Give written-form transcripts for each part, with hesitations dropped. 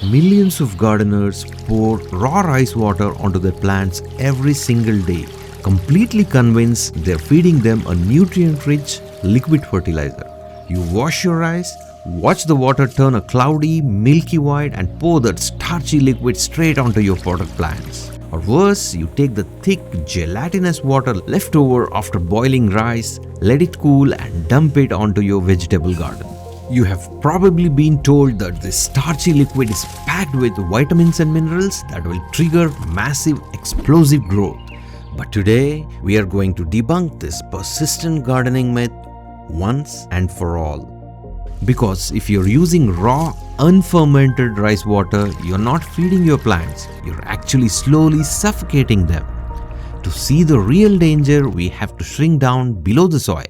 Millions of gardeners pour raw rice water onto their plants every single day, completely convinced they're feeding them a nutrient-rich liquid fertilizer. You wash your rice, watch the water turn a cloudy, milky white and pour that starchy liquid straight onto your potted plants. Or worse, you take the thick, gelatinous water left over after boiling rice, let it cool and dump it onto your vegetable garden. You have probably been told that this starchy liquid is packed with vitamins and minerals that will trigger massive explosive growth. But today, we are going to debunk this persistent gardening myth once and for all. Because if you're using raw, unfermented rice water, you're not feeding your plants, you're actually slowly suffocating them. To see the real danger, we have to shrink down below the soil.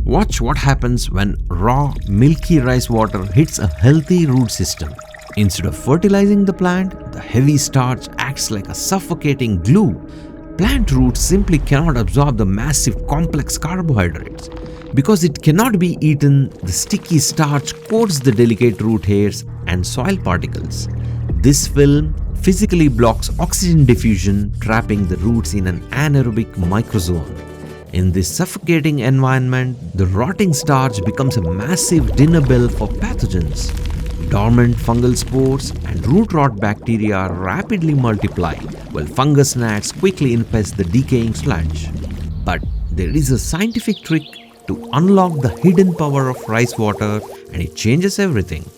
Watch what happens when raw, milky rice water hits a healthy root system. Instead of fertilizing the plant, the heavy starch acts like a suffocating glue. Plant roots simply cannot absorb the massive complex carbohydrates. Because it cannot be eaten, the sticky starch coats the delicate root hairs and soil particles. This film physically blocks oxygen diffusion, trapping the roots in an anaerobic microzone. In this suffocating environment, the rotting starch becomes a massive dinner bell for pathogens. Dormant fungal spores and root rot bacteria rapidly multiply, while fungus gnats quickly infest the decaying sludge. But there is a scientific trick to unlock the hidden power of rice water, and it changes everything.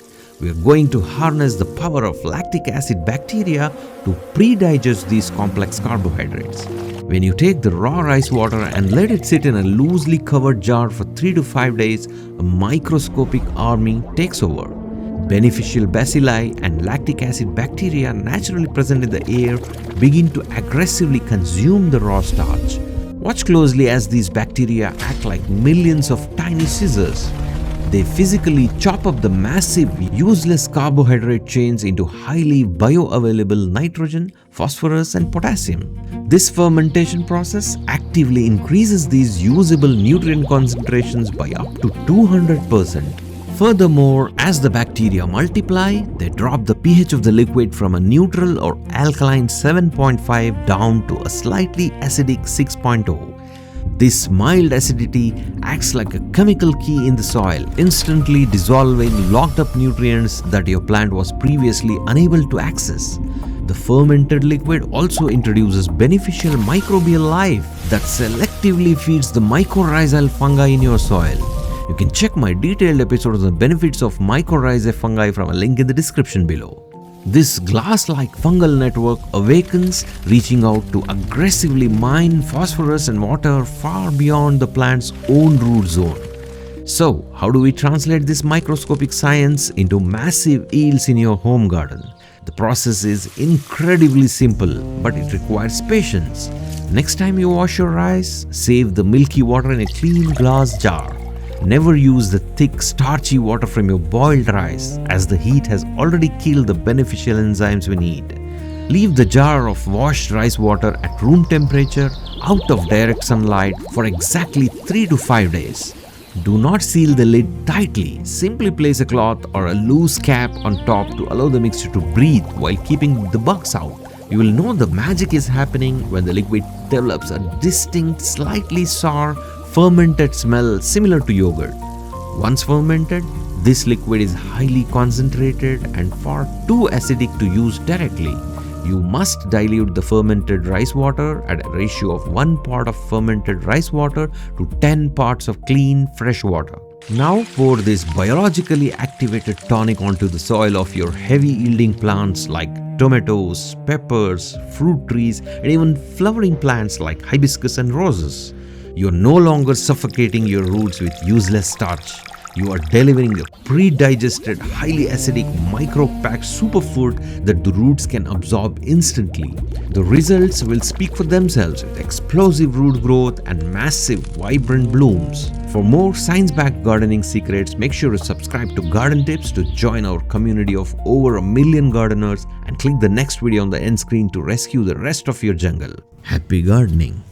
We are going to harness the power of lactic acid bacteria to pre-digest these complex carbohydrates. When you take the raw rice water and let it sit in a loosely covered jar for 3 to 5 days, a microscopic army takes over. Beneficial bacilli and lactic acid bacteria naturally present in the air begin to aggressively consume the raw starch. Watch closely as these bacteria act like millions of tiny scissors. They physically chop up the massive, useless carbohydrate chains into highly bioavailable nitrogen, phosphorus, and potassium. This fermentation process actively increases these usable nutrient concentrations by up to 200%. Furthermore, as the bacteria multiply, they drop the pH of the liquid from a neutral or alkaline 7.5 down to a slightly acidic 6.0. This mild acidity acts like a chemical key in the soil, instantly dissolving locked up nutrients that your plant was previously unable to access. The fermented liquid also introduces beneficial microbial life that selectively feeds the mycorrhizal fungi in your soil. You can check my detailed episode on the benefits of mycorrhizae fungi from a link in the description below. This glass-like fungal network awakens, reaching out to aggressively mine phosphorus and water far beyond the plant's own root zone. So, how do we translate this microscopic science into massive yields in your home garden? The process is incredibly simple, but it requires patience. Next time you wash your rice, save the milky water in a clean glass jar. Never use the thick, starchy water from your boiled rice, as the heat has already killed the beneficial enzymes we need. Leave the jar of washed rice water at room temperature, out of direct sunlight, for exactly 3 to 5 days. Do not seal the lid tightly. Simply place a cloth or a loose cap on top to allow the mixture to breathe while keeping the bugs out. You will know the magic is happening when the liquid develops a distinct, slightly sour, fermented smell similar to yogurt. Once fermented, this liquid is highly concentrated and far too acidic to use directly. You must dilute the fermented rice water at a ratio of 1 part of fermented rice water to 10 parts of clean, fresh water. Now pour this biologically activated tonic onto the soil of your heavy-yielding plants like tomatoes, peppers, fruit trees, and even flowering plants like hibiscus and roses. You are no longer suffocating your roots with useless starch. You are delivering a pre-digested, highly acidic, micro-packed superfood that the roots can absorb instantly. The results will speak for themselves with explosive root growth and massive, vibrant blooms. For more science-backed gardening secrets, make sure to subscribe to Garden Tips to join our community of over 1 million gardeners and click the next video on the end screen to rescue the rest of your jungle. Happy gardening!